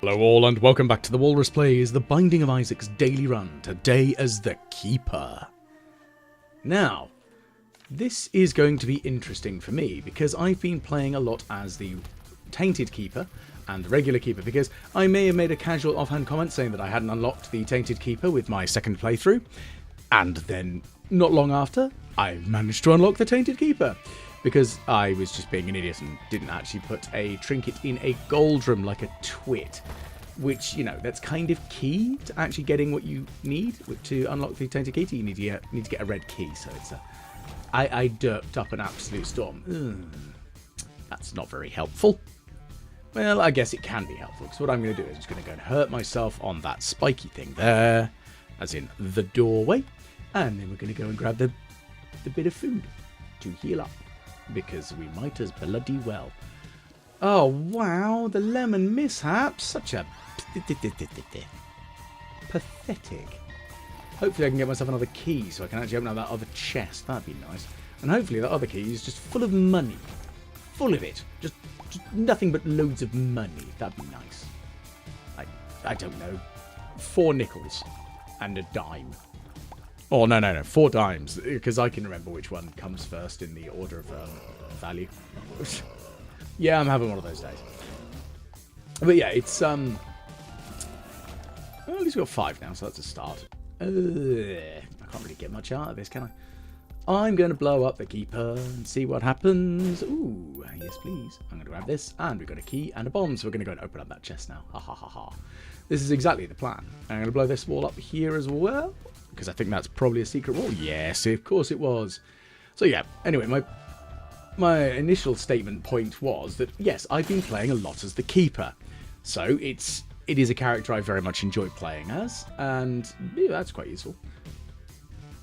Hello all and welcome back to the Walrus Plays, the Binding of Isaac's daily run, today as the Keeper. Now, this is going to be interesting for me because I've been playing a lot as the Tainted Keeper and the regular Keeper because I may have made a casual offhand comment saying that I hadn't unlocked the Tainted Keeper with my second playthrough, and then not long after, I managed to unlock the Tainted Keeper. Because I was just being an idiot and didn't actually put a trinket in a goldrum like a twit. Which, you know, that's kind of key to actually getting what you need to unlock the Tainted Keeper. You need to get a red key, so it's a... I derped up an absolute storm. That's not very helpful. Well, I guess it can be helpful, because what I'm going to do is I'm just going to go and hurt myself on that spiky thing there, as in the doorway, and then we're going to go and grab the bit of food to heal up. Because we might as bloody well. Oh, wow. The lemon mishap. Such a... pathetic. Hopefully I can get myself another key so I can actually open up that other chest. That'd be nice. And hopefully that other key is just full of money. Full of it. Just nothing but loads of money. That'd be nice. I don't know. 4 nickels. And a dime. Oh, no. 4 dimes, because I can remember which one comes first in the order of value. Yeah, I'm having one of those days. But yeah, it's, well, at least we've got 5 now, so that's a start. I can't really get much out of this, can I? I'm going to blow up the Keeper and see what happens. Ooh, yes, please. I'm going to grab this, and we've got a key and a bomb, so we're going to go and open up that chest now. Ha ha ha ha. This is exactly the plan. I'm going to blow this wall up here as well. Because I think that's probably a secret wall. Yes, of course it was. So yeah, anyway, my initial statement point was that, yes, I've been playing a lot as the Keeper. So it is a character I very much enjoy playing as, and yeah, that's quite useful.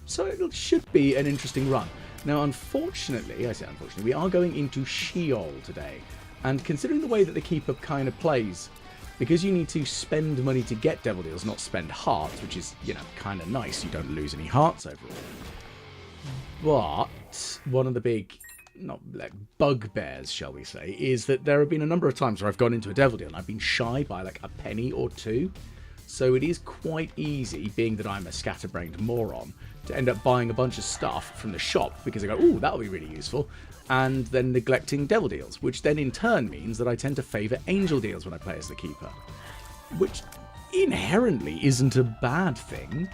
So it should be an interesting run. Now, unfortunately, I say unfortunately, we are going into Sheol today. And considering the way that the Keeper kind of plays, because you need to spend money to get Devil Deals, not spend hearts, which is, you know, kind of nice. You don't lose any hearts overall. But one of the big, not like bugbears, shall we say, is that there have been a number of times where I've gone into a Devil Deal and I've been shy by like a penny or 2. So it is quite easy, being that I'm a scatterbrained moron, to end up buying a bunch of stuff from the shop because I go, ooh, that'll be really useful, and then neglecting Devil Deals, which then in turn means that I tend to favour Angel Deals when I play as the Keeper, which inherently isn't a bad thing.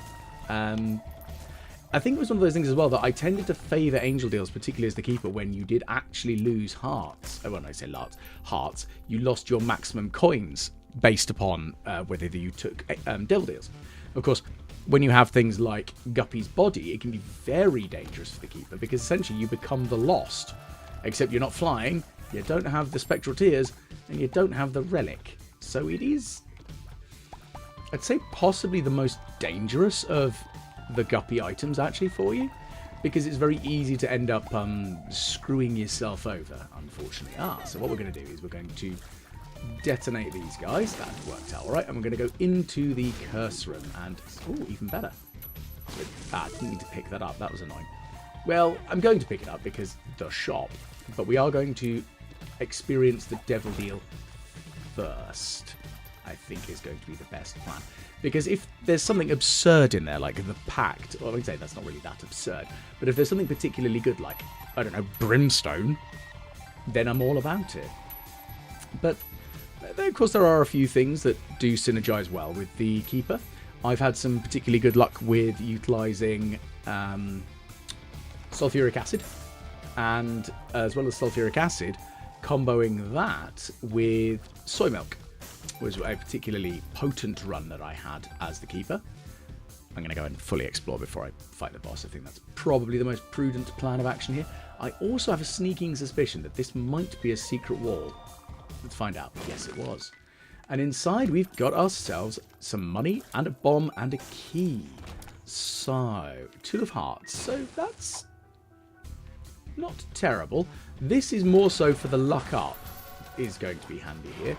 I think it was one of those things as well that I tended to favour Angel Deals, particularly as the Keeper, when you did actually lose hearts. Oh, when I say hearts, you lost your maximum coins based upon whether you took Devil Deals. Of course, when you have things like Guppy's body, it can be very dangerous for the Keeper because essentially you become the Lost. Except you're not flying, you don't have the Spectral Tears, and you don't have the Relic. So it is, I'd say, possibly the most dangerous of the Guppy items actually for you, because it's very easy to end up screwing yourself over, unfortunately. So what we're going to do is we're going to detonate these guys. That worked out alright, and we're going to go into the curse room, and oh, even better. I didn't need to pick that up, that was annoying. Well, I'm going to pick it up because the shop, but we are going to experience the Devil Deal first, I think is going to be the best plan. Because if there's something absurd in there, like the Pact, well, I would say that's not really that absurd, but if there's something particularly good, like, I don't know, Brimstone, then I'm all about it. But of course, there are a few things that do synergize well with the Keeper. I've had some particularly good luck with utilising sulfuric acid, and as well as sulfuric acid, comboing that with soy milk was a particularly potent run that I had as the Keeper. I'm going to go and fully explore before I fight the boss. I think that's probably the most prudent plan of action here. I also have a sneaking suspicion that this might be a secret wall. Let's find out. Yes, it was. And inside, we've got ourselves some money and a bomb and a key. So, 2 of hearts. So that's not terrible. This is more so for the luck up. Is going to be handy here.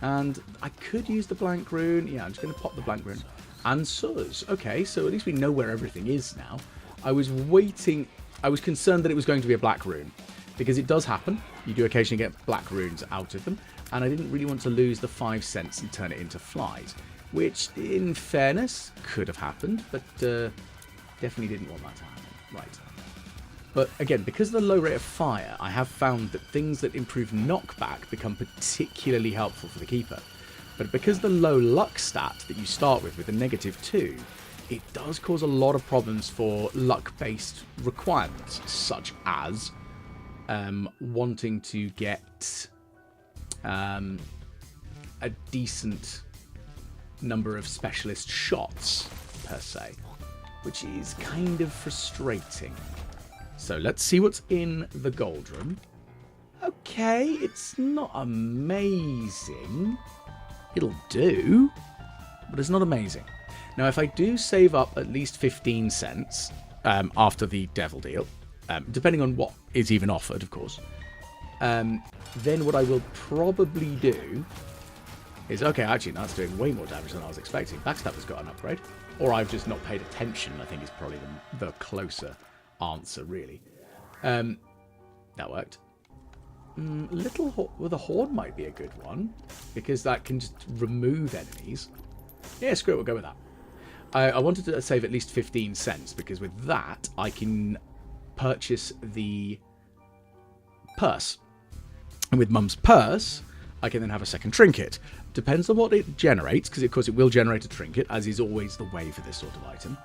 And I could use the blank rune. Yeah, I'm just going to pop the blank rune. And Suz. Okay, so at least we know where everything is now. I was waiting. I was concerned that it was going to be a black rune, because it does happen. You do occasionally get black runes out of them, and I didn't really want to lose the 5 cents and turn it into flies, which, in fairness, could have happened, but definitely didn't want that to happen. Right. But again, because of the low rate of fire, I have found that things that improve knockback become particularly helpful for the keeper. But because the low luck stat that you start with a -2, it does cause a lot of problems for luck-based requirements, such as wanting to get a decent number of specialist shots, per se, which is kind of frustrating. So let's see what's in the gold room. Okay, it's not amazing. It'll do, but it's not amazing. Now, if I do save up at least 15 cents after the devil deal, depending on what is even offered, of course, then what I will probably do is, okay, actually, that's doing way more damage than I was expecting. Backstab has got an upgrade. Or I've just not paid attention, I think is probably the closer answer, really. That worked. Little with a Horn might be a good one, because that can just remove enemies. Yeah, screw it, we'll go with that. I wanted to save at least 15 cents, because with that, I can purchase the purse. And with Mum's purse, I can then have a second trinket. Depends on what it generates, because of course it will generate a trinket, as is always the way for this sort of item.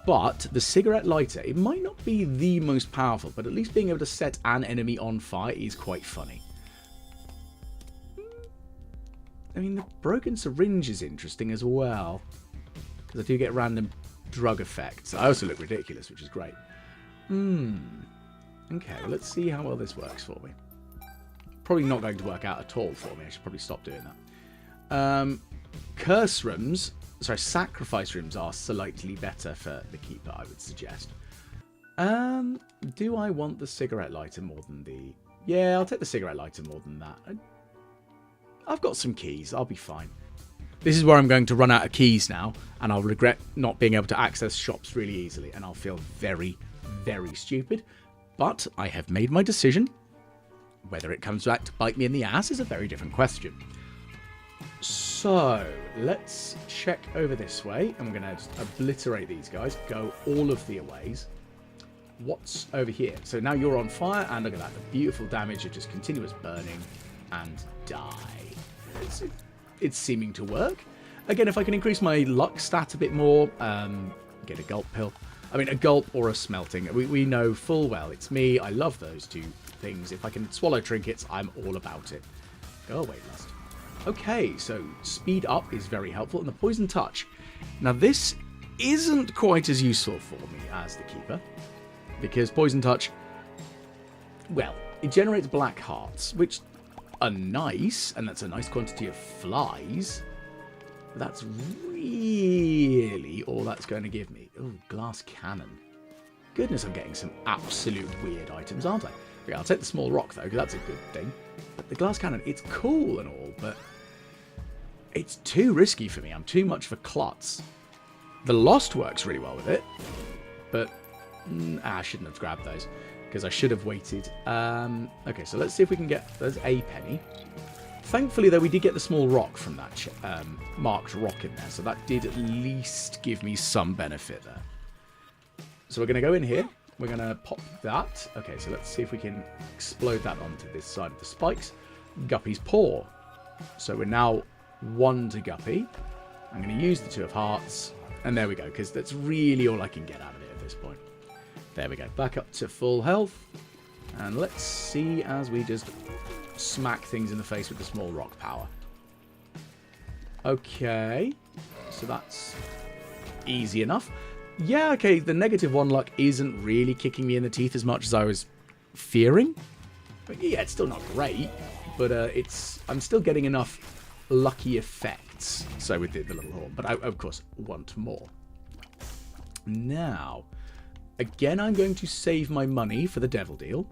But the cigarette lighter, it might not be the most powerful, but at least being able to set an enemy on fire is quite funny. I mean, the broken syringe is interesting as well, because I do get random drug effects. I also look ridiculous, which is great. Okay, well, let's see how well this works for me. Probably not going to work out at all for me. I should probably stop doing that. Curse rooms, sorry, sacrifice rooms are slightly better for the keeper, I would suggest. Do I want the cigarette lighter more than the... Yeah, I'll take the cigarette lighter more than that. I've got some keys. I'll be fine. This is where I'm going to run out of keys now, and I'll regret not being able to access shops really easily, and I'll feel very, very stupid. But I have made my decision. Whether it comes back to bite me in the ass is a very different question. So, let's check over this way. And we're going to just obliterate these guys. Go all of the ways. What's over here? So now you're on fire. And look at that. The beautiful damage of just continuous burning. And die. It's seeming to work. Again, if I can increase my luck stat a bit more. Get a gulp pill. I mean, a gulp or a smelting. We know full well. It's me. I love those two things. If I can swallow trinkets, I'm all about it. Go away, lust. Okay, so speed up is very helpful, and the poison touch. Now this isn't quite as useful for me as the keeper, because poison touch, well, it generates black hearts, which are nice, and that's a nice quantity of flies. But that's really all that's going to give me. Oh, glass cannon. Goodness, I'm getting some absolute weird items, aren't I? Yeah, I'll take the small rock, though, because that's a good thing. But the glass cannon, it's cool and all, but it's too risky for me. I'm too much of a klutz. The Lost works really well with it, but I shouldn't have grabbed those, because I should have waited. Okay, so let's see if we can get... There's a penny. Thankfully, though, we did get the small rock from that marked rock in there, so that did at least give me some benefit there. So we're going to go in here. We're going to pop that. Okay, so let's see if we can explode that onto this side of the spikes. Guppy's Paw. So we're now 1 to Guppy. I'm going to use the 2 of Hearts. And there we go, because that's really all I can get out of it at this point. There we go. Back up to full health. And let's see as we just smack things in the face with the small rock power. Okay. So that's easy enough. Yeah, okay, the -1 luck isn't really kicking me in the teeth as much as I was fearing. But yeah, it's still not great, but I'm still getting enough lucky effects. So with the little horn, but I, of course, want more. Now, again, I'm going to save my money for the devil deal,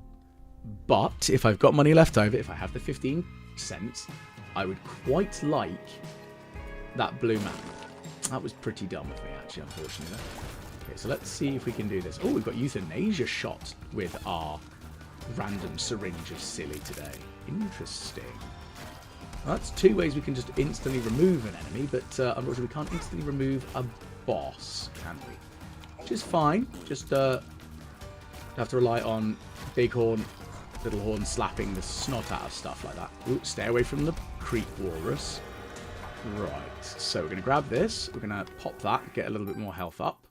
but if I've got money left over, if I have the 15 cents, I would quite like that blue map. That was pretty dumb of me, actually, unfortunately. Okay, so let's see if we can do this. Oh, we've got euthanasia shot with our random syringe is silly today. Interesting. Well, that's 2 ways we can just instantly remove an enemy, but unfortunately we can't instantly remove a boss, can we? Which is fine. Just have to rely on Big Horn, Little Horn slapping the snot out of stuff like that. Ooh, stay away from the Creep Walrus. Right, so we're going to grab this. We're going to pop that, get a little bit more health up.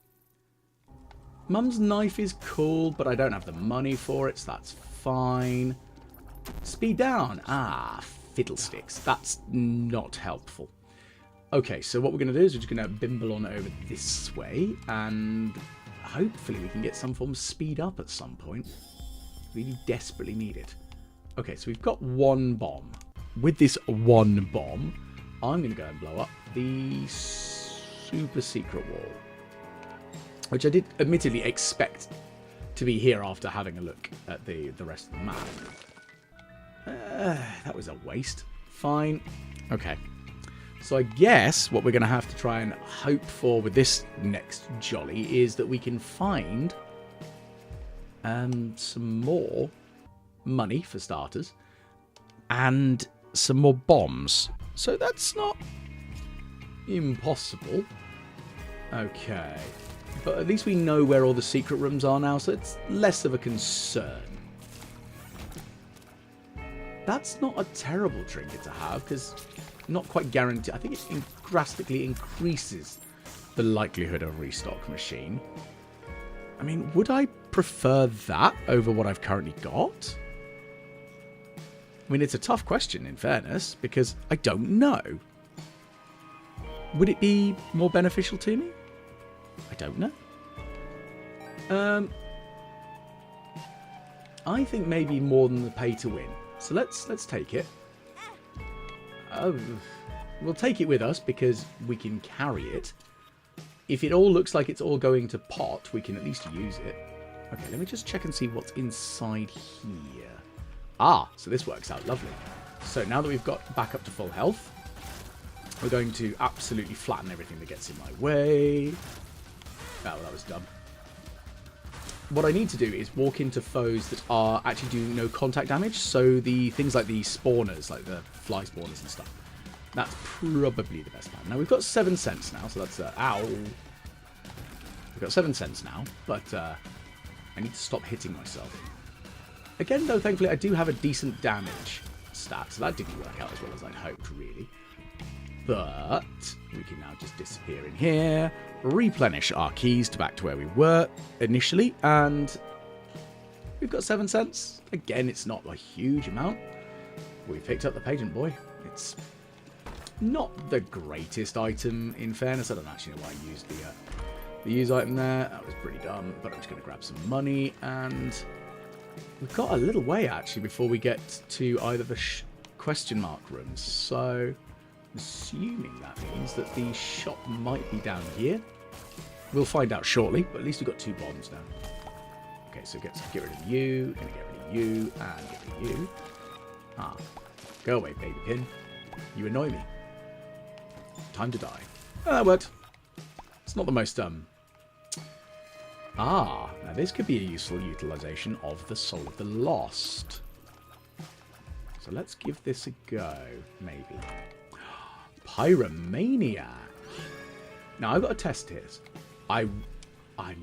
Mum's knife is cool, but I don't have the money for it, so that's fine. Speed down. Ah, fiddlesticks. That's not helpful. Okay, so what we're going to do is we're just going to bimble on over this way, and hopefully we can get some form of speed up at some point. Really desperately need it. Okay, so we've got 1 bomb. With this 1 bomb, I'm going to go and blow up the super secret wall, which I did admittedly expect to be here after having a look at the rest of the map. That was a waste. Fine. Okay. So I guess what we're going to have to try and hope for with this next jolly is that we can find some more money for starters and some more bombs. So that's not impossible. Okay. But at least we know where all the secret rooms are now, so it's less of a concern. That's not a terrible trinket to have, because not quite guaranteed. I think it drastically increases the likelihood of restock machine. I mean, would I prefer that over what I've currently got? I mean, it's a tough question, in fairness, because I don't know. Would it be more beneficial to me? I don't know. I think maybe more than the pay to win. So let's take it. We'll take it with us because we can carry it. If it all looks like it's all going to pot, we can at least use it. Okay, let me just check and see what's inside here. Ah, so this works out lovely. So now that we've got back up to full health, we're going to absolutely flatten everything that gets in my way. Oh, that was dumb. What I need to do is walk into foes that are actually doing no contact damage. So the things like the spawners, like the fly spawners and stuff. That's probably the best plan. Now we've got 7 cents now, so that's ow. We've got 7 cents now, but I need to stop hitting myself. Again, though, thankfully I do have a decent damage stat, so that didn't work out as well as I'd hoped, really. But we can now just disappear in here, replenish our keys to back to where we were initially, and we've got 7 cents. Again, it's not a huge amount. We picked up the patent boy. It's not the greatest item, in fairness. I don't actually know why I used the use item there. That was pretty dumb, but I'm just going to grab some money, and we've got a little way, actually, before we get to either the question mark rooms. So assuming that means that the shop might be down here. We'll find out shortly, but at least we've got 2 bombs now. Okay, so get rid of you, gonna get rid of you, and get rid of you. Ah, go away, baby pin. You annoy me. Time to die. Oh, that worked. It's not the most, Ah, now this could be a useful utilization of the Soul of the Lost. So let's give this a go, maybe. Pyromaniac. Now, I've got a test here. I'm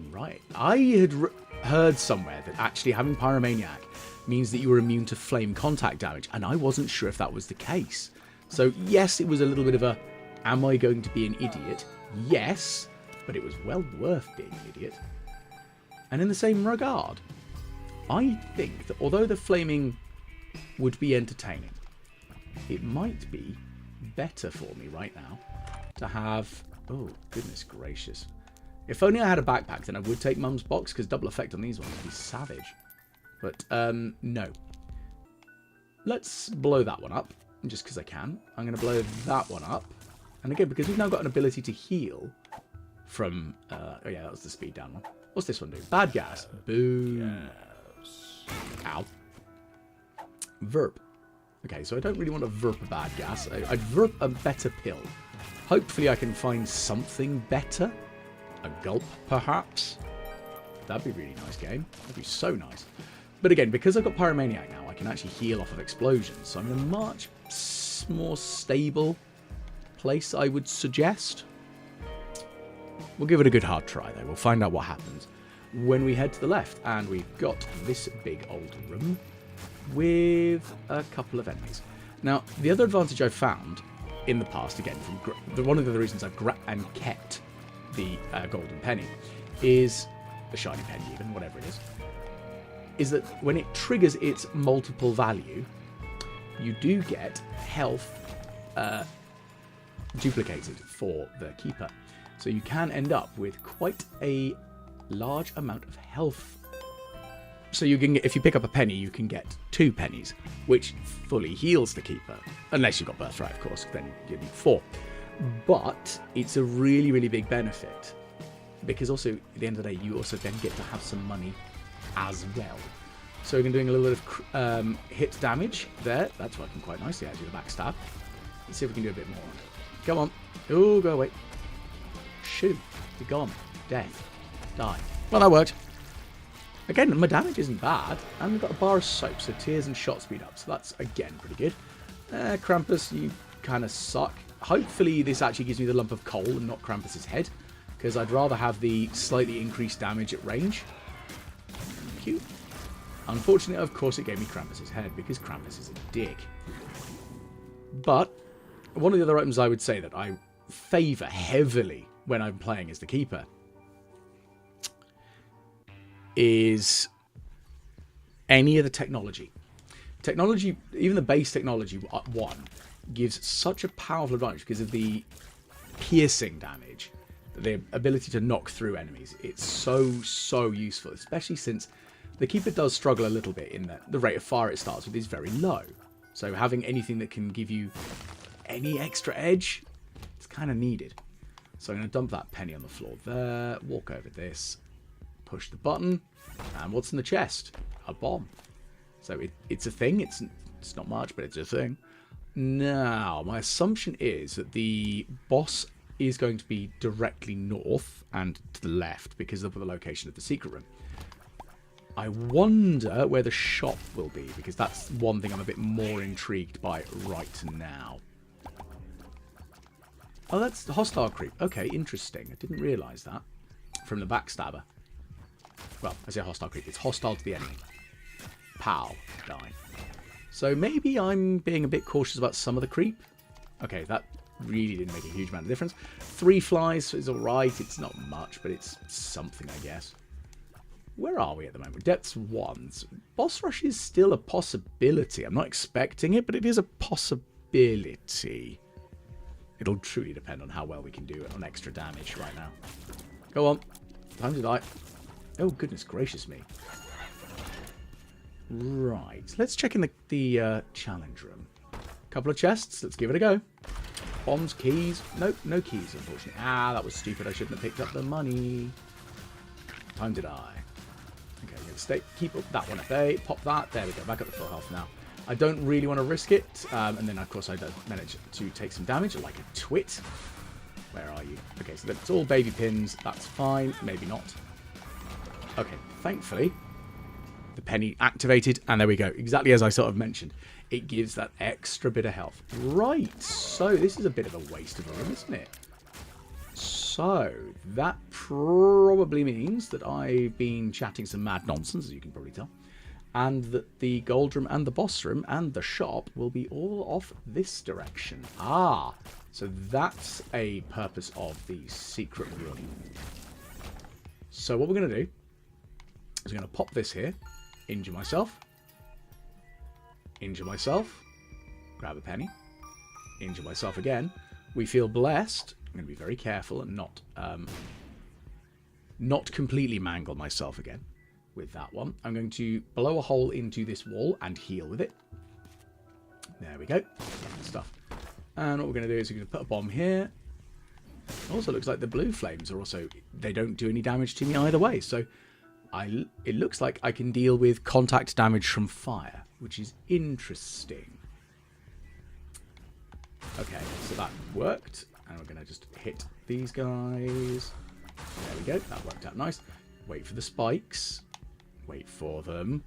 right. I had heard somewhere that actually having Pyromaniac means that you were immune to flame contact damage, and I wasn't sure if that was the case. So, yes, it was a little bit of a, am I going to be an idiot? Yes, but it was well worth being an idiot. And in the same regard, I think that although the flaming would be entertaining, it might be better for me right now to have... Oh, goodness gracious. If only I had a backpack, then I would take Mum's box, because double effect on these ones would be savage. But, no. Let's blow that one up, just because I can. I'm going to blow that one up. And again, because we've now got an ability to heal from... oh, yeah, that was the speed down one. What's this one do? Bad gas. Boom. Yes. Ow. Verp. Okay, so I don't really want to verp a bad gas. I'd verp a better pill. Hopefully I can find something better. A gulp, perhaps. That'd be a really nice game. That'd be so nice. But again, because I've got Pyromaniac now, I can actually heal off of explosions. So I'm in a much more stable place, I would suggest. We'll give it a good hard try, though. We'll find out what happens when we head to the left. And we've got this big old room with a couple of enemies. Now, the other advantage I've found in the past, again, from one of the reasons I've kept the golden penny, is the shiny penny even, whatever it is that when it triggers its multiple value, you do get health duplicated for the keeper. So you can end up with quite a large amount of health. So you can get, if you pick up a penny, you can get 2 pennies, which fully heals the keeper. Unless you've got birthright, of course, then you need 4. But it's a really, really big benefit. Because also, at the end of the day, you also then get to have some money as well. So we're doing a little bit of hit damage there. That's working quite nicely, actually, the backstab. Let's see if we can do a bit more. Come on. Oh, go away. Shoot. You're gone. Death. Die. Well, that worked. Again, my damage isn't bad. And we've got a bar of soap, so tears and shot speed up. So that's, again, pretty good. Krampus, you kind of suck. Hopefully this actually gives me the lump of coal and not Krampus's head. Because I'd rather have the slightly increased damage at range. Cute. Unfortunately, of course, it gave me Krampus's head, because Krampus is a dick. But one of the other items I would say that I favour heavily when I'm playing as the Keeper is any of the technology. Technology, even the base technology 1, gives such a powerful advantage because of the piercing damage. The ability to knock through enemies. It's so useful, especially since the Keeper does struggle a little bit in that the rate of fire it starts with is very low. So having anything that can give you any extra edge, it's kind of needed. So I'm going to dump that penny on the floor there, walk over this, push the button, and what's in the chest? A bomb. So it's a thing. It's not much, but it's a thing. Now, my assumption is that the boss is going to be directly north and to the left because of the location of the secret room. I wonder where the shop will be, because that's one thing I'm a bit more intrigued by right now. Oh, that's the hostile creep. Okay, interesting. I didn't realise that from the backstabber. Well, I say hostile creep. It's hostile to the enemy. Pow. Die. So maybe I'm being a bit cautious about some of the creep. Okay, that really didn't make a huge amount of difference. 3 flies is alright. It's not much, but it's something, I guess. Where are we at the moment? Depths 1. Boss rush is still a possibility. I'm not expecting it, but it is a possibility. It'll truly depend on how well we can do it on extra damage right now. Go on. Time to die. Oh, goodness gracious me. Right. Let's check in the challenge room. Couple of chests. Let's give it a go. Bombs, keys. Nope, no keys, unfortunately. Ah, that was stupid. I shouldn't have picked up the money. Time to die. Okay, stay. Keep up that one at bay. Pop that. There we go. Back up to full health now. I don't really want to risk it. And then, of course, I don't manage to take some damage like a twit. Where are you? Okay, so that's all baby pins. That's fine. Maybe not. Okay, thankfully, the penny activated. And there we go. Exactly as I sort of mentioned. It gives that extra bit of health. Right. So this is a bit of a waste of a room, isn't it? So that probably means that I've been chatting some mad nonsense, as you can probably tell. And that the gold room and the boss room and the shop will be all off this direction. Ah, so that's a purpose of the secret room. So what we're going to do is we're going to pop this here, injure myself, grab a penny, injure myself again. We feel blessed. I'm going to be very careful and not completely mangle myself again. With that one, I'm going to blow a hole into this wall and heal with it. There we go. Lovely stuff. And what we're going to do is we're going to put a bomb here. Also looks like the blue flames are also, they don't do any damage to me either way. So it looks like I can deal with contact damage from fire, which is interesting. Okay, so that worked. And we're going to just hit these guys. There we go. That worked out nice. Wait for the spikes. Wait for them.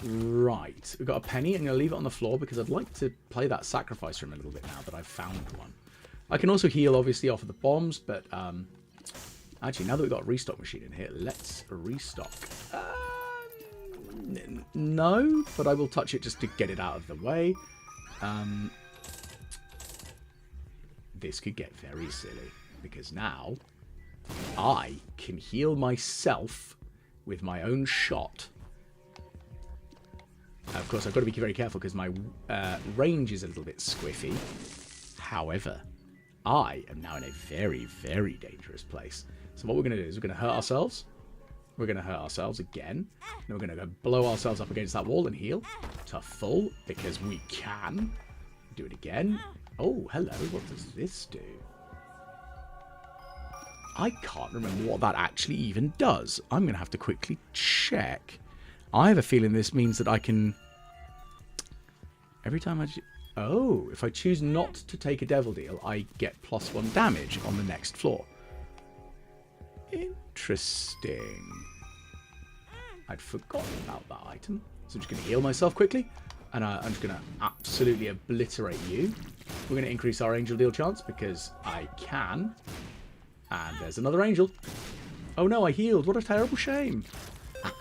Right, we've got a penny. I'm going to leave it on the floor because I'd like to play that sacrifice room a little bit now that I've found one. I can also heal, obviously, off of the bombs, but actually, now that we've got a restock machine in here, let's restock. No, but I will touch it just to get it out of the way. This could get very silly because now I can heal myself with my own shot. Of course, I've got to be very careful because my range is a little bit squiffy. However, I am now in a very, very dangerous place. So what we're going to do is we're going to hurt ourselves. We're going to hurt ourselves again. Then we're going to go blow ourselves up against that wall and heal to full because we can. Do it again. Oh, hello. What does this do? I can't remember what that actually even does. I'm going to have to quickly check. I have a feeling this means that I can... Every time I... Oh, if I choose not to take a devil deal, I get +1 damage on the next floor. Interesting. I'd forgotten about that item. So I'm just going to heal myself quickly. And I'm just going to absolutely obliterate you. We're going to increase our angel deal chance because I can. And there's another angel. Oh no, I healed. What a terrible shame. I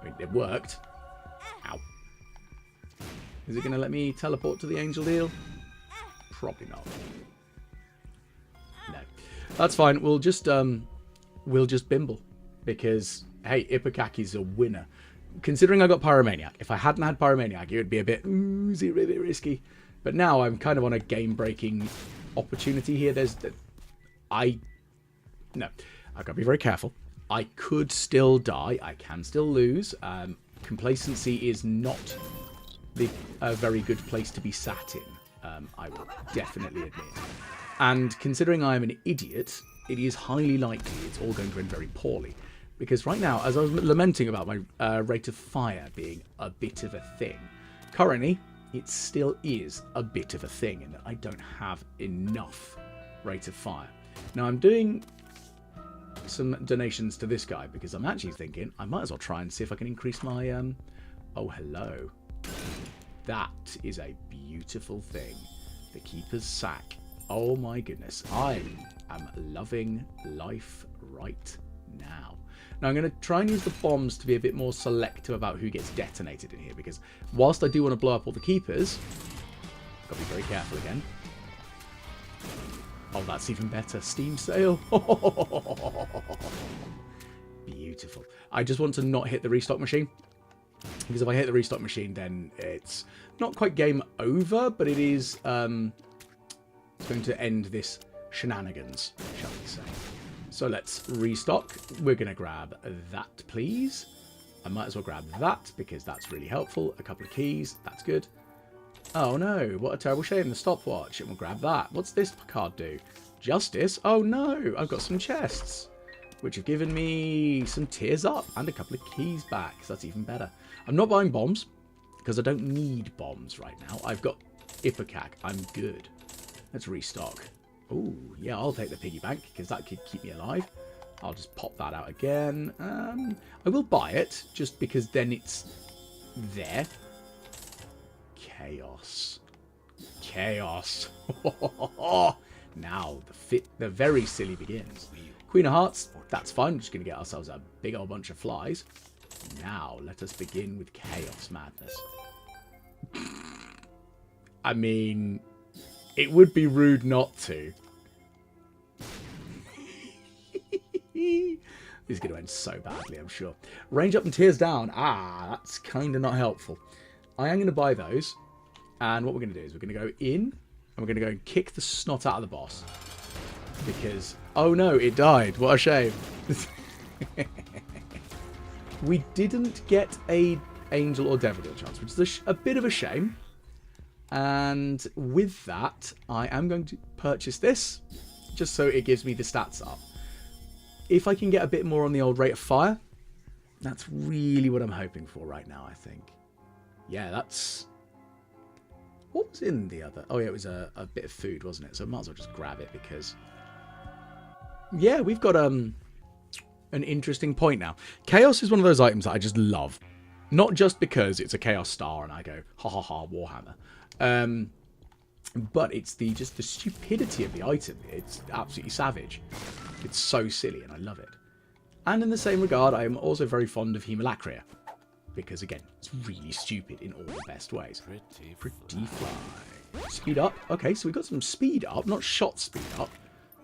mean, it worked. Ow. Is it going to let me teleport to the angel deal? Probably not. No. That's fine. We'll just bimble. Because, hey, Ipecacu's a winner. Considering I got Pyromaniac, if I hadn't had Pyromaniac, it would be a bit risky. But now I'm kind of on a game-breaking opportunity here. No, I've got to be very careful. I could still die. I can still lose. Complacency is not a very good place to be sat in. I will definitely admit. And considering I am an idiot, it is highly likely it's all going to end very poorly. Because right now, as I was lamenting about my rate of fire being a bit of a thing, currently, it still is a bit of a thing in that I don't have enough rate of fire. Now, I'm doing some donations to this guy because I'm actually thinking I might as well try and see if I can increase my... Oh, hello. That is a beautiful thing. The Keeper's Sack. Oh, my goodness. I am loving life right now. Now, I'm going to try and use the bombs to be a bit more selective about who gets detonated in here, because whilst I do want to blow up all the keepers, I've got to be very careful again. Oh, that's even better. Steam sale. Beautiful. I just want to not hit the restock machine, because if I hit the restock machine, then it's not quite game over, but it is going to end this shenanigans, shall we say. So let's restock. We're going to grab that, please. I might as well grab that because that's really helpful. A couple of keys. That's good. Oh no, what a terrible shame. The stopwatch. And we'll grab that. What's this card do? Justice. Oh no, I've got some chests, which have given me some tears up and a couple of keys back. So that's even better. I'm not buying bombs because I don't need bombs right now. I've got Ipecac. I'm good. Let's restock. Oh, yeah, I'll take the piggy bank because that could keep me alive. I'll just pop that out again. I will buy it just because then it's there. Chaos. Chaos. Now, the very silly begins. Queen of Hearts, that's fine. We're just going to get ourselves a big old bunch of flies. Now, let us begin with Chaos Madness. I mean... It would be rude not to. This is going to end so badly, I'm sure. Range up and tears down. Ah, that's kind of not helpful. I am going to buy those. And what we're going to do is we're going to go in. And we're going to go and kick the snot out of the boss. Because, oh no, it died. What a shame. We didn't get a angel or devil deal chance, which is a bit of a shame. And with that, I am going to purchase this, just so it gives me the stats up. If I can get a bit more on the old rate of fire, that's really what I'm hoping for right now, I think. Yeah, that's... What was in the other? Oh, yeah, it was a bit of food, wasn't it? So I might as well just grab it because... Yeah, we've got an interesting point now. Chaos is one of those items that I just love. Not just because it's a Chaos Star and I go, ha ha ha, Warhammer. But it's just the stupidity of the item. It's absolutely savage. It's so silly and I love it. And in the same regard, I am also very fond of Hemolacria. Because again, it's really stupid in all the best ways. Pretty fly. Speed up. Okay, so we got some speed up, not shot speed up.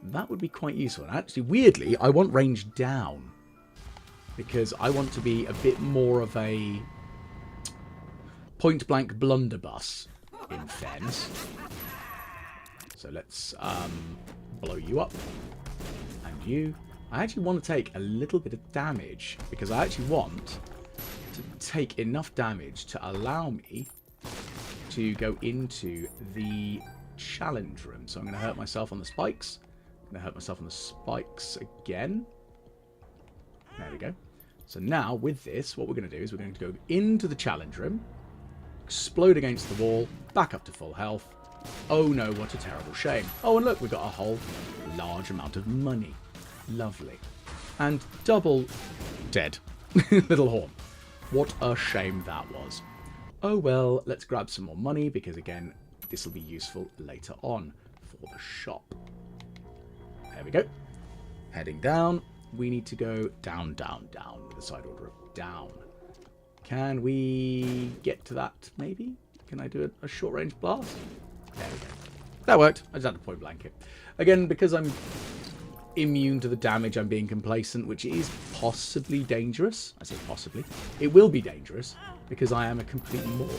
That would be quite useful. And actually, weirdly, I want range down. Because I want to be a bit more of a point-blank blunderbuss, in fairness. So let's blow you up. And you. I actually want to take a little bit of damage. Because I actually want to take enough damage to allow me to go into the challenge room. So I'm going to hurt myself on the spikes. I'm going to hurt myself on the spikes again. There we go. So now, with this, what we're going to do is we're going to go into the challenge room, explode against the wall, back up to full health. Oh no, what a terrible shame. Oh, and look, we've got a whole large amount of money. Lovely. And double dead. Little horn. What a shame that was. Oh well, let's grab some more money, because again, this will be useful later on for the shop. There we go. Heading down. We need to go down, down, down with the side order of down. Can we get to that, maybe? Can I do a short-range blast? There we go. That worked. I just had to point blank it. Again, because I'm immune to the damage, I'm being complacent, which is possibly dangerous. I say possibly. It will be dangerous, because I am a complete moron.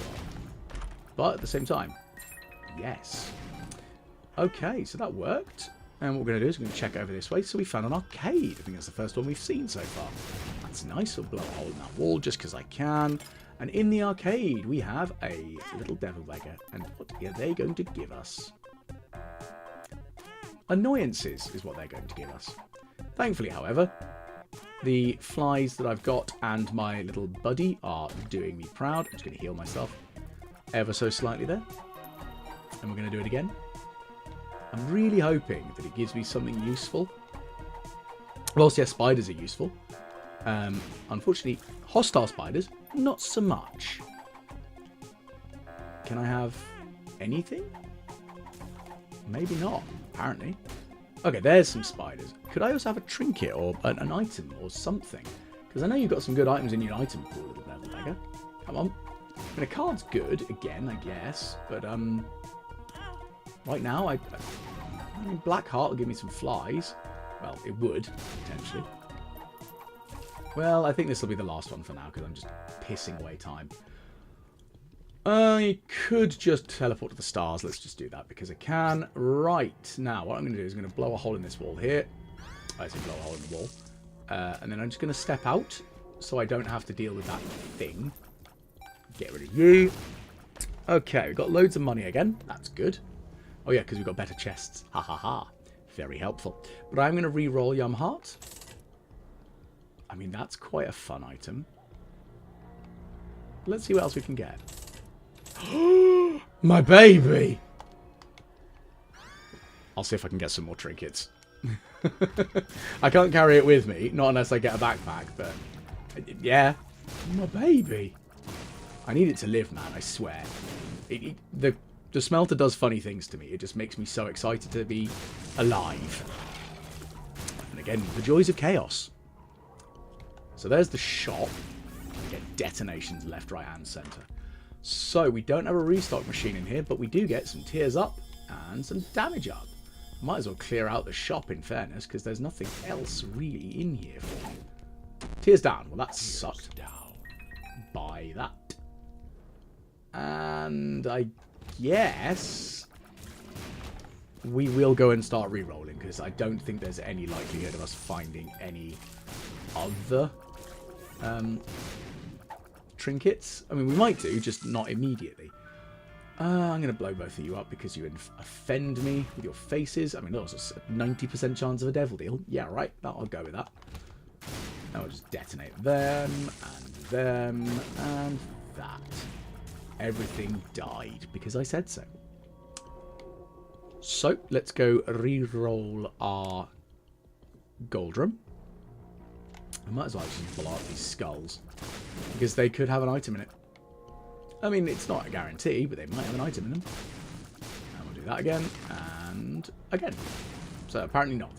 But at the same time, yes. Okay, so that worked. And what we're going to do is we're going to check over this way. So we found an arcade. I think that's the first one we've seen so far. That's nice. We'll blow a hole in that wall just because I can. And in the arcade, we have a little devil beggar. And what are they going to give us? Annoyances is what they're going to give us. Thankfully, however, the flies that I've got and my little buddy are doing me proud. I'm just going to heal myself ever so slightly there. And we're going to do it again. I'm really hoping that it gives me something useful. Well, yes, spiders are useful. Unfortunately, hostile spiders, not so much. Can I have anything? Maybe not, apparently. Okay, there's some spiders. Could I also have a trinket or an item or something? Because I know you've got some good items in your item pool, little devil beggar. Come on. I mean, a card's good, again, I guess. But, right now, I mean, Black Heart will give me some flies. Well, it would, potentially. Well, I think this will be the last one for now, because I'm just pissing away time. I could just teleport to the stars. Let's just do that, because I can. Right, now, what I'm going to do is I'm going to blow a hole in this wall here. I say blow a hole in the wall. And then I'm just going to step out, so I don't have to deal with that thing. Get rid of you. Okay, we've got loads of money again. That's good. Oh yeah, because we've got better chests. Ha ha ha. Very helpful. But I'm going to re-roll Yum Heart. I mean, that's quite a fun item. Let's see what else we can get. My baby! I'll see if I can get some more trinkets. I can't carry it with me, not unless I get a backpack, but yeah. My baby. I need it to live, man, I swear. The smelter does funny things to me. It just makes me so excited to be alive. And again, the joys of chaos. So there's the shop. We get detonations left, right, and centre. So we don't have a restock machine in here, but we do get some tears up and some damage up. Might as well clear out the shop, in fairness, because there's nothing else really in here for me. Tears down. Well, that sucked. Buy that. And I guess we will go and start re-rolling, because I don't think there's any likelihood of us finding any other trinkets. I mean, we might do, just not immediately. I'm going to blow both of you up because you offend me with your faces. I mean, that was a 90% chance of a devil deal. Yeah, right. I'll go with that. Now I'll just detonate them, and that. Everything died because I said so. So, let's go re-roll our gold room. I might as well just blow up these skulls. Because they could have an item in it. I mean, it's not a guarantee, but they might have an item in them. And we'll do that again, and again. So apparently not.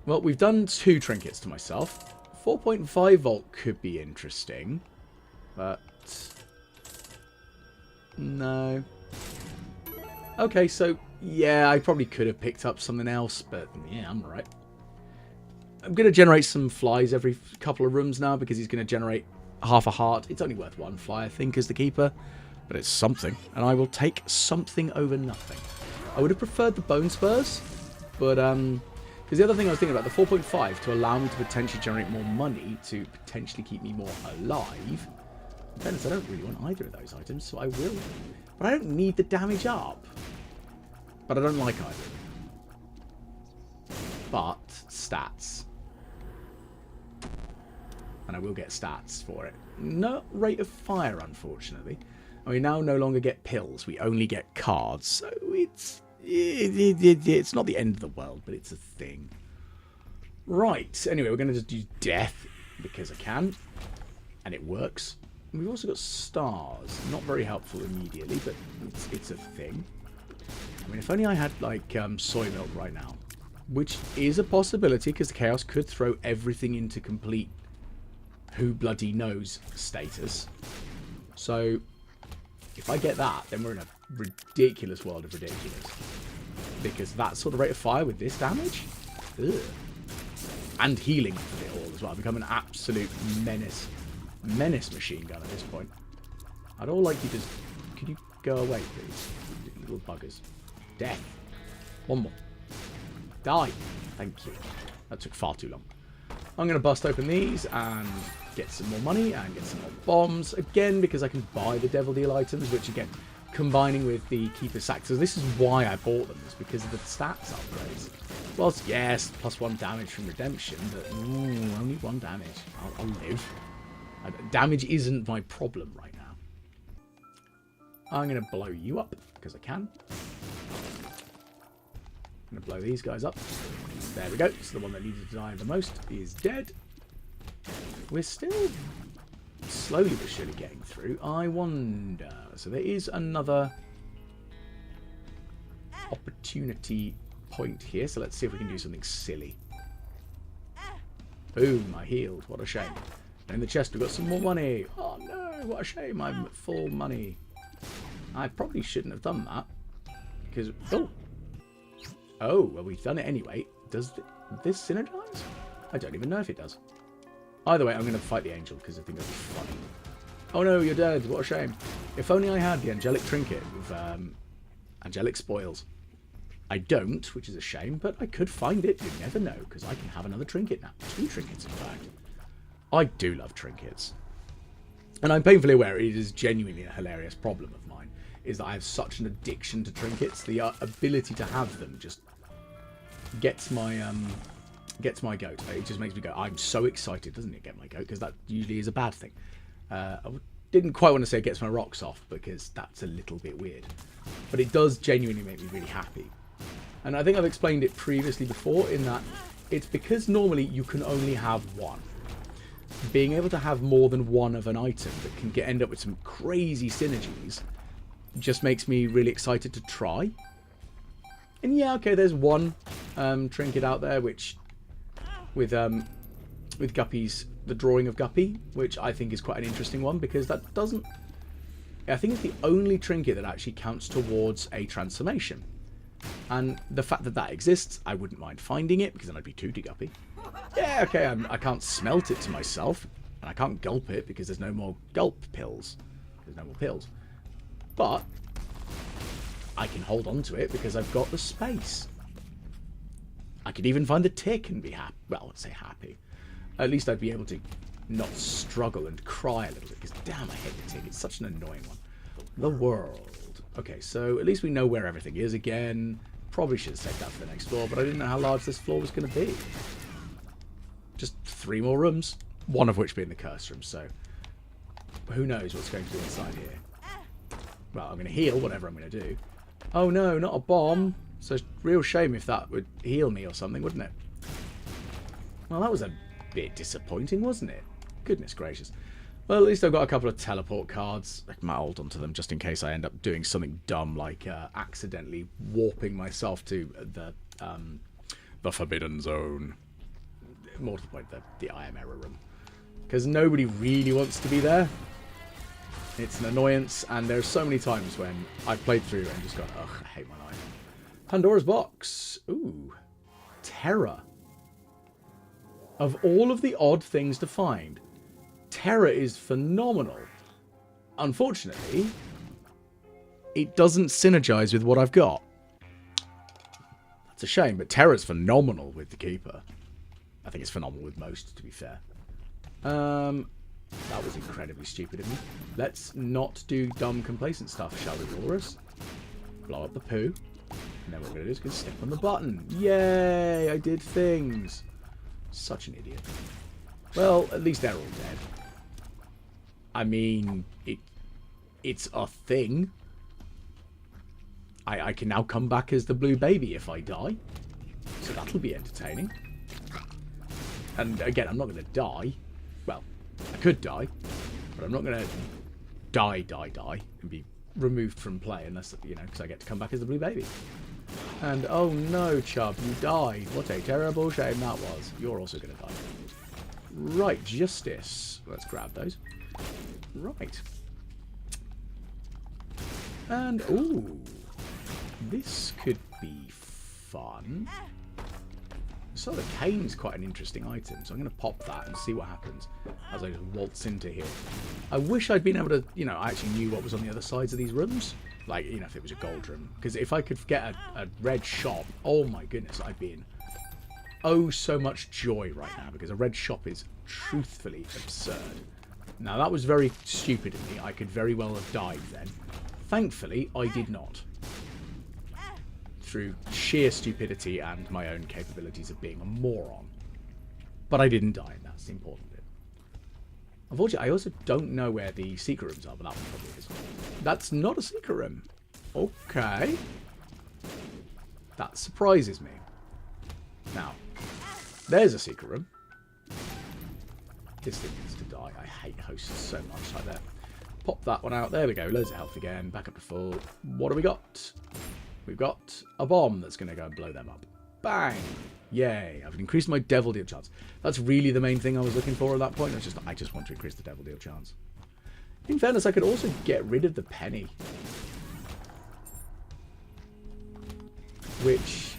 Well, we've done 2 trinkets to myself. 4.5 volt could be interesting, but no. Okay, so yeah, I probably could have picked up something else, but yeah, I'm alright. I'm going to generate some flies every couple of rooms now because he's going to generate half a heart. It's only worth 1 fly, I think, as the keeper, but it's something, and I will take something over nothing. I would have preferred the bone spurs, but because the other thing I was thinking about, the 4.5 to allow me to potentially generate more money to potentially keep me more alive. In fairness, I don't really want either of those items, so I will. But I don't need the damage up. But I don't like either. But stats. And I will get stats for it. No rate of fire, unfortunately. And we now no longer get pills. We only get cards. So it's not the end of the world, but it's a thing. Right. Anyway, we're going to just do death because I can. And it works. And we've also got stars. Not very helpful immediately, but it's a thing. I mean, if only I had, like, soy milk right now. Which is a possibility, because the Chaos could throw everything into complete who bloody knows status. So, if I get that, then we're in a ridiculous world of ridiculous. Because that sort of rate of fire with this damage? Ugh. And healing for it all as well. I've become an absolute menace. Menace machine gun at this point. I'd all like you to... Could you go away, please? You little buggers. Death. 1 more. Die. Thank you. That took far too long. I'm going to bust open these and get some more money and get some more bombs. Again, because I can buy the Devil Deal items, which again, combining with the Keeper Sack. So this is why I bought them, is because of the stats upgrades. Whilst, yes, +1 damage from Redemption, but only 1 damage. I'll live. Damage isn't my problem right now. I'm going to blow you up, because I can. I'm going to blow these guys up. There we go. So the one that needed to die the most is dead. We're still slowly but surely getting through. I wonder... So there is another opportunity point here. So let's see if we can do something silly. Boom, I healed. What a shame. And in the chest we've got some more money. Oh no, what a shame. I'm at full money. I probably shouldn't have done that. Because... Oh, well, we've done it anyway. Does this synergize? I don't even know if it does. Either way, I'm going to fight the angel because I think that'll be funny. Oh no, you're dead. What a shame. If only I had the angelic trinket with angelic spoils. I don't, which is a shame, but I could find it. You never know, because I can have another trinket now. 2 trinkets, in fact. I do love trinkets. And I'm painfully aware it is genuinely a hilarious problem of mine, is that I have such an addiction to trinkets. The ability to have them just gets my goat. It just makes me go, I'm so excited, doesn't it, get my goat? Because that usually is a bad thing. I didn't quite want to say it gets my rocks off, because that's a little bit weird. But it does genuinely make me really happy. And I think I've explained it previously before, in that it's because normally you can only have one. Being able to have more than one of an item that can end up with some crazy synergies just makes me really excited to try. And yeah, okay, there's one trinket out there which with Guppy's, the drawing of Guppy, which I think is quite an interesting one, because that doesn't... I think it's the only trinket that actually counts towards a transformation. And the fact that that exists, I wouldn't mind finding it, because then I'd be 2D Guppy. Yeah, okay, I can't smelt it to myself, and I can't gulp it because there's no more gulp pills. There's no more pills. But I can hold on to it because I've got the space. I could even find the tick and be happy. Well, I'd say happy. At least I'd be able to not struggle and cry a little bit, because damn, I hate the tick. It's such an annoying one. The world. Okay, so at least we know where everything is again. Probably should have saved that for the next floor, but I didn't know how large this floor was going to be. Just 3 more rooms, one of which being the curse room, so who knows what's going to be inside here. Well, I'm going to heal whatever I'm going to do. Oh no, not a bomb. So it's a real shame if that would heal me or something, wouldn't it? Well, that was a bit disappointing, wasn't it? Goodness gracious. Well, at least I've got a couple of teleport cards. I might hold on to them just in case I end up doing something dumb, like accidentally warping myself to the Forbidden Zone. More to the point, the I Am Error Room. Because nobody really wants to be there. It's an annoyance, and there's so many times when I've played through and just gone, ugh, I hate my life. Pandora's Box. Ooh. Terror. Of all of the odd things to find, Terror is phenomenal. Unfortunately, it doesn't synergize with what I've got. That's a shame, but Terror's phenomenal with the Keeper. I think it's phenomenal with most, to be fair. That was incredibly stupid of me. Let's not do dumb complacent stuff, shall we, Walrus? Blow up the poo. And then what we're going to do is going to step on the button. Yay! I did things. Such an idiot. Well, at least they're all dead. I mean, it's a thing. I can now come back as the blue baby if I die. So that'll be entertaining. And again, I'm not going to die. Well, I could die. But I'm not going to die and be removed from play unless, you know, because I get to come back as the blue baby. And oh no, Chubb, you died. What a terrible shame that was. You're also going to die. Right, Justice. Let's grab those. Right. And, ooh. This could be fun. So the cane's quite an interesting item, so I'm going to pop that and see what happens as I just waltz into here. I wish I'd been able to, you know, I actually knew what was on the other sides of these rooms. Like, you know, if it was a gold room. Because if I could get a red shop, oh my goodness, I'd be in oh so much joy right now. Because a red shop is truthfully absurd. Now, that was very stupid of me. I could very well have died then. Thankfully, I did not. Through sheer stupidity and my own capabilities of being a moron. But I didn't die, and that's the important bit. Unfortunately, I also don't know where the secret rooms are, but that one probably is. That's not a secret room. Okay. That surprises me. Now, there's a secret room. This thing needs to die. I hate hosts so much like that. Pop that one out. There we go. Loads of health again. Back up to full. What do we got? We've got a bomb that's going to go and blow them up. Bang! Yay! I've increased my devil deal chance. That's really the main thing I was looking for at that point. I just want to increase the devil deal chance. In fairness, I could also get rid of the penny. Which...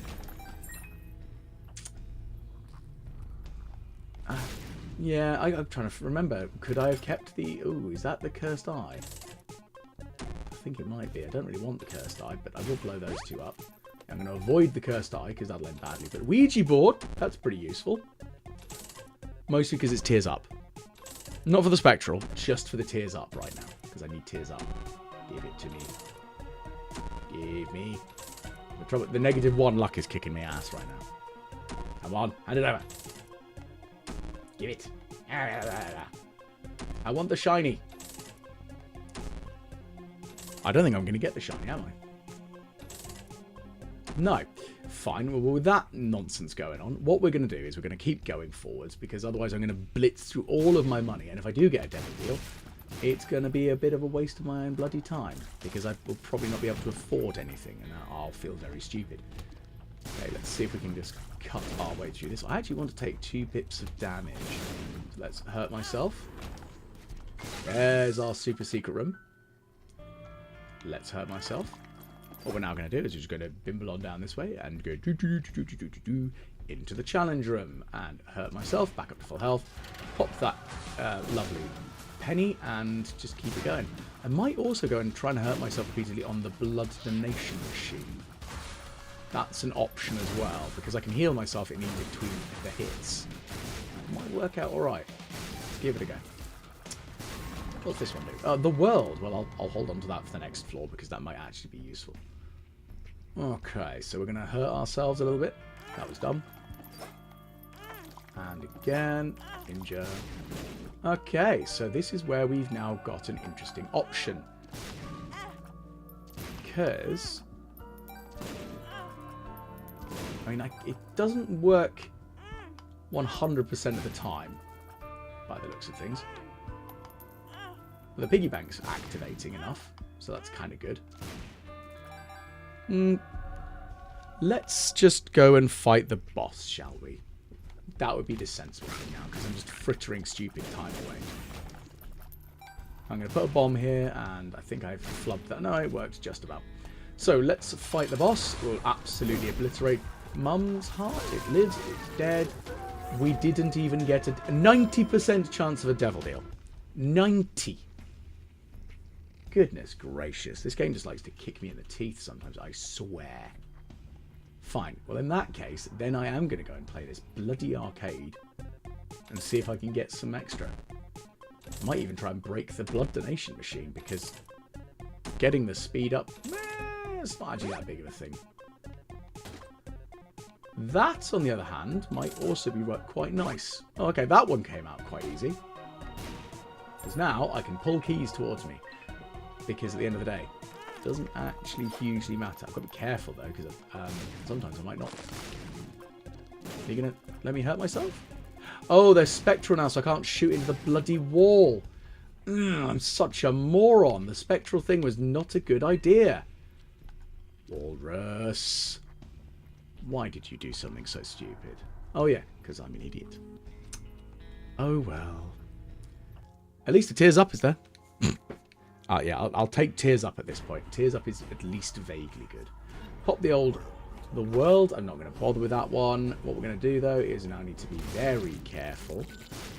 yeah, I'm trying to remember. Could I have kept the... ooh, is that the cursed eye? I think it might be. I don't really want the cursed eye, but I will blow those two up. I'm going to avoid the cursed eye because that'll end badly. But Ouija board, that's pretty useful. Mostly because it's tears up. Not for the spectral, just for the tears up right now. Because I need tears up. Give it to me. Give me. The -1 luck is kicking me ass right now. Come on, hand it over. Give it. I want the shiny. I don't think I'm going to get the shiny, am I? No. Fine. Well, with that nonsense going on, what we're going to do is we're going to keep going forwards, because otherwise I'm going to blitz through all of my money. And if I do get a devil deal, it's going to be a bit of a waste of my own bloody time, because I will probably not be able to afford anything, and I'll feel very stupid. Okay, let's see if we can just cut our way through this. I actually want to take 2 pips of damage. So let's hurt myself. There's our super secret room. Let's hurt myself. What we're now going to do is we're just going to bimble on down this way and go into the challenge room and hurt myself, back up to full health, pop that lovely penny and just keep it going. I might also go and try and hurt myself repeatedly on the blood donation machine. That's an option as well, because I can heal myself in between the hits. It might work out alright. Let's give it a go. What's this one do? The world. Well, I'll hold on to that for the next floor, because that might actually be useful. Okay, so we're going to hurt ourselves a little bit. That was dumb. And again, injure. Okay, so this is where we've now got an interesting option. Because... I mean, it doesn't work 100% of the time, by the looks of things. The piggy bank's activating enough, so that's kind of good. Let's just go and fight the boss, shall we? That would be the sensible thing now, because I'm just frittering stupid time away. I'm going to put a bomb here, and I think I've flubbed that. No, it worked just about. So let's fight the boss. We'll absolutely obliterate Mum's heart. It lives, it's dead. We didn't even get a 90% chance of a devil deal. 90. Goodness gracious. This game just likes to kick me in the teeth sometimes, I swear. Fine. Well, in that case, then I am going to go and play this bloody arcade and see if I can get some extra. I might even try and break the blood donation machine, because getting the speed up, it's not actually that big of a thing. That, on the other hand, might also be quite nice. Oh, okay, that one came out quite easy. Because now I can pull keys towards me. Because at the end of the day, it doesn't actually hugely matter. I've got to be careful, though, because sometimes I might not. Are you going to let me hurt myself? Oh, they're spectral now, so I can't shoot into the bloody wall. I'm such a moron. The spectral thing was not a good idea. Walrus. Why did you do something so stupid? Oh, yeah, because I'm an idiot. Oh, well. At least the tears up is there. Yeah, I'll take tears up at this point. Tears up is at least vaguely good. Pop the world. I'm not going to bother with that one. What we're going to do, though, is now I need to be very careful.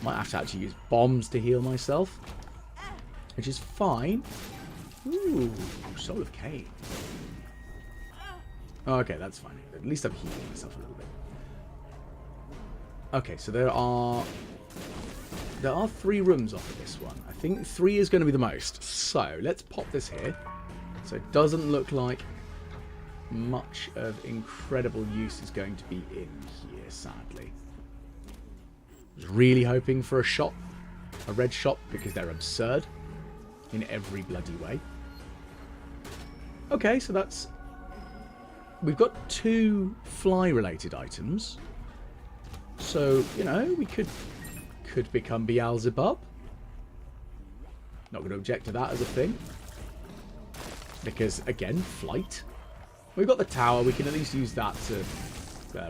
Might have to actually use bombs to heal myself, which is fine. Ooh, Soul of Cain. Okay, that's fine. At least I'm healing myself a little bit. Okay, so there are 3 rooms off of this one. I think 3 is going to be the most. So let's pop this here. So it doesn't look like much of incredible use is going to be in here, sadly. I was really hoping for a red shop, because they're absurd in every bloody way. Okay, so that's... We've got 2 fly-related items. So, you know, we could become Beelzebub. Not going to object to that as a thing. Because, again, flight. We've got the tower. We can at least use that to...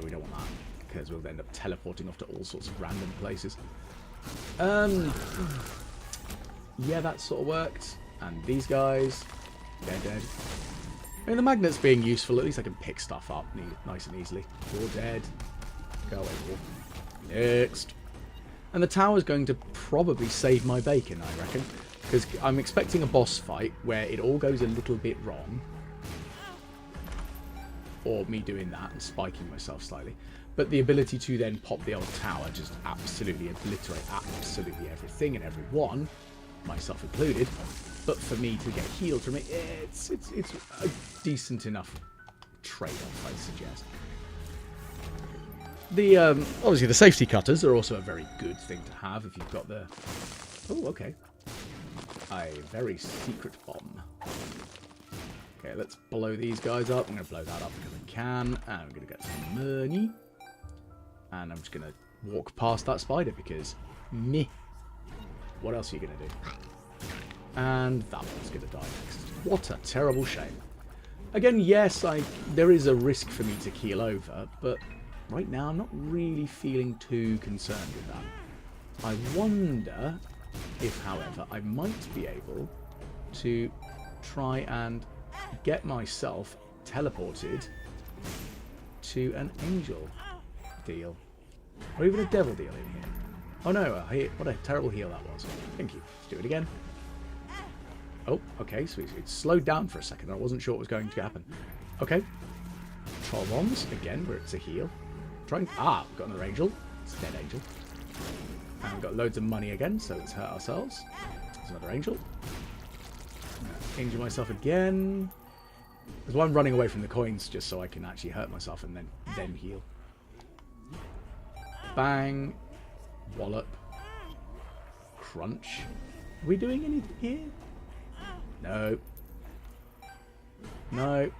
we don't want that, because we'll end up teleporting off to all sorts of random places. Yeah, that sort of worked. And these guys, they're dead. I mean, the magnet's being useful. At least I can pick stuff up nice and easily. You're dead. Go away, Wolf. Next. And the tower's going to probably save my bacon, I reckon. Because I'm expecting a boss fight where it all goes a little bit wrong. Or me doing that and spiking myself slightly. But the ability to then pop the old tower, just absolutely obliterate absolutely everything and everyone, myself included. But for me to get healed from it, it's a decent enough trade-off, I'd suggest. The obviously the safety cutters are also a very good thing to have if you've got the... Oh, okay. A very secret bomb. Okay, let's blow these guys up. I'm going to blow that up because I can. And I'm going to get some money. And I'm just going to walk past that spider because meh. What else are you going to do? And that one's going to die next. What a terrible shame. Again, yes, there is a risk for me to keel over, but right now I'm not really feeling too concerned with that. I wonder if, however, I might be able to try and get myself teleported to an angel deal. Or even a devil deal in here. Oh no, what a terrible heal that was. Thank you. Let's do it again. Oh, okay, so it slowed down for a second. I wasn't sure what was going to happen. Okay. Troll bombs, again, where it's a heal. We've got another angel. It's a dead angel. And we've got loads of money again, so let's hurt ourselves. There's another angel. Injure myself again. There's one running away from the coins just so I can actually hurt myself and then heal. Bang. Wallop. Crunch. Are we doing anything here? No. No.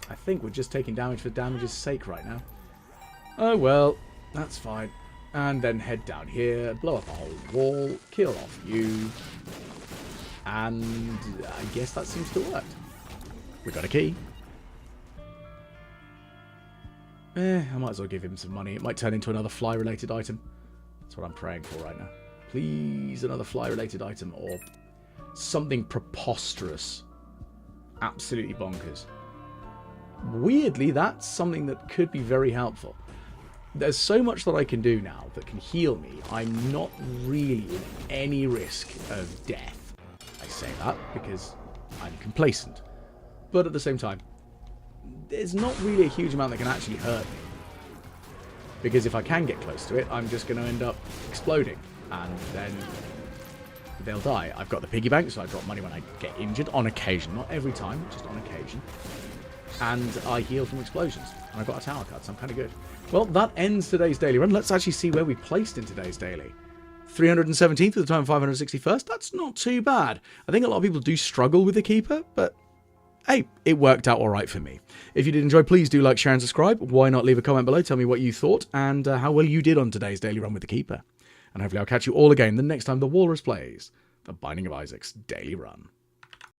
I think we're just taking damage for damage's sake right now. Oh well, that's fine. And then head down here, blow up a whole wall, kill off you. And I guess that seems to work. We got a key. I might as well give him some money. It might turn into another fly-related item. That's what I'm praying for right now. Please, another fly-related item or something preposterous. Absolutely bonkers. Weirdly, that's something that could be very helpful. There's so much that I can do now that can heal me. I'm not really in any risk of death. I say that because I'm complacent. But at the same time, there's not really a huge amount that can actually hurt me. Because if I can get close to it, I'm just going to end up exploding. And then they'll die. I've got the piggy bank, so I drop money when I get injured. On occasion. Not every time, just on occasion. And I heal from explosions. And I've got a tower card, so I'm kind of good. Well, that ends today's daily run. Let's actually see where we placed in today's daily. 317th with the time 561st. That's not too bad. I think a lot of people do struggle with the Keeper, but hey, it worked out all right for me. If you did enjoy, please do like, share, and subscribe. Why not leave a comment below? Tell me what you thought and how well you did on today's daily run with the Keeper. And hopefully I'll catch you all again the next time the Walrus plays the Binding of Isaac's daily run.